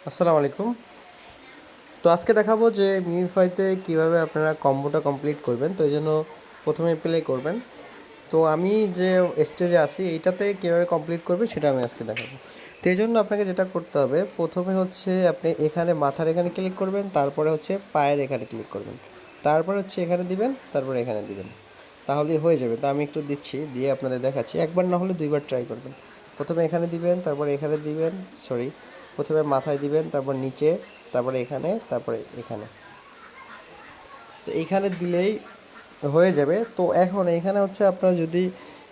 আসসালামু আলাইকুম। তো আজকে দেখাবো যে মিমিফাইতে কীভাবে আপনারা কম্বোটা কমপ্লিট করবেন। তো এই জন্য প্রথমে প্লে করবেন। তো আমি যে স্টেজে আছি এইটাতে কীভাবে কমপ্লিট করবে সেটা আমি আজকে দেখাবো। তো এই জন্য আপনাকে যেটা করতে হবে, প্রথমে হচ্ছে আপনি এখানে মাথার এখানে ক্লিক করবেন, তারপরে হচ্ছে পায়ের এখানে ক্লিক করবেন, তারপরে হচ্ছে এখানে দিবেন, তারপরে এখানে দিবেন, তাহলেই হয়ে যাবে। তো আমি একটু দিচ্ছি, দিয়ে আপনাদের দেখাচ্ছি। একবার না হলে দুইবার ট্রাই করবেন। প্রথমে এখানে দিবেন, তারপরে এখানে দিবেন, প্রথমে মাথায় দিবেন, তারপর নিচে, তারপরে এখানে, তারপরে এখানে। তো এইখানে দিলেই হয়ে যাবে। তো এখন এইখানে হচ্ছে আপনার যদি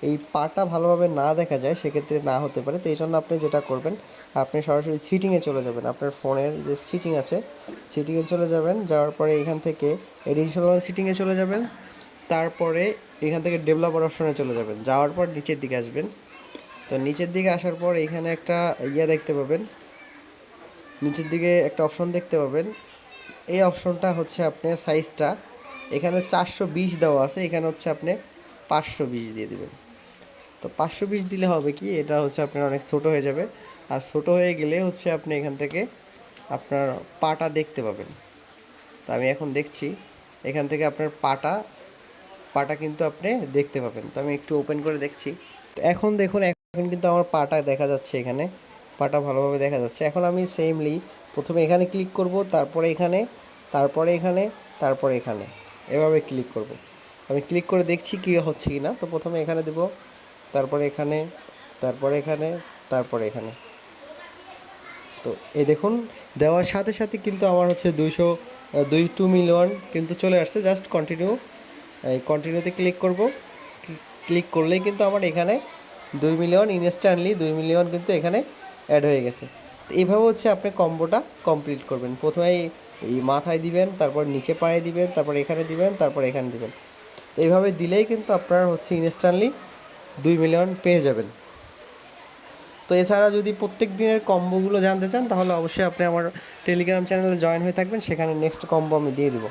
এই পাটা ভালোভাবে না দেখা যায় সেক্ষেত্রে না হতে পারে। তো এই জন্য আপনি যেটা করবেন, আপনি সরাসরি সিটিংয়ে চলে যাবেন। আপনার ফোনের যে সিটিং আছে সিটিংয়ে চলে যাবেন, যাওয়ার পরে এখান থেকে এডিশনাল সিটিংয়ে চলে যাবেন, তারপরে এখান থেকে ডেভেলপার অপশনে চলে যাবেন, যাওয়ার পর নিচের দিকে আসবেন। তো নিচের দিকে আসার পর এখানে একটা দেখতে পাবেন, নিচের দিকে একটা অপশন দেখতে পাবেন। এই অপশনটা হচ্ছে আপনার সাইজটা এখানে 420 দেওয়া আছে, এখানে হচ্ছে আপনি 520 দিয়ে দেবেন। তো 520 দিলে হবে কি, এটা হচ্ছে আপনার অনেক ছোট হয়ে যাবে। আর ছোট হয়ে গেলে হচ্ছে আপনি এখান থেকে আপনার পাটা দেখতে পাবেন। তো আমি এখন দেখছি, এখান থেকে আপনার পাটা পাটা কিন্তু আপনি দেখতে পাবেন। তো আমি একটু ওপেন করে দেখছি। তো এখন দেখুন, এখন কিন্তু আমার পাটা দেখা যাচ্ছে, এখানে পাটা ভালোভাবে দেখা যাচ্ছে। এখন আমি সেমলি প্রথমে এখানে ক্লিক করব, তারপরে এখানে, তারপরে এখানে, তারপরে এখানে, এভাবে ক্লিক করব। আমি ক্লিক করে দেখছি কী হচ্ছে কি না। তো প্রথমে এখানে দেব, তারপরে এখানে, তারপরে এখানে, তারপরে এখানে। তো এই দেখুন, দেওয়ার সাথে সাথে কিন্তু আমার হচ্ছে 2 মিলিয়ন কিন্তু চলে আসছে। জাস্ট কন্টিনিউ, এই কন্টিনিউতে ক্লিক করব। ক্লিক করলেই কিন্তু আমার এখানে 2 মিলিয়ন ইনস্ট্যান্টলি 2 মিলিয়ন কিন্তু এখানে অ্যাড হয়ে গেছে। তো এইভাবে হচ্ছে আপনি কম্বোটা কমপ্লিট করবেন। প্রথমে এই মাথায় দিবেন, তারপর নিচে পায়ে দিবেন, তারপর এখানে দিবেন, তারপর এখানে দিবেন। তো এইভাবে দিলেই কিন্তু আপনার হচ্ছে ইনস্ট্যান্টলি 2 মিলিয়ন পেয়ে যাবেন। তো এছাড়া যদি প্রত্যেক দিনের কম্বোগুলো জানতে চান তাহলে অবশ্যই আপনি আমার টেলিগ্রাম চ্যানেলে জয়েন হয়ে থাকবেন, সেখানে নেক্সট কম্বো আমি দিয়ে দেবো।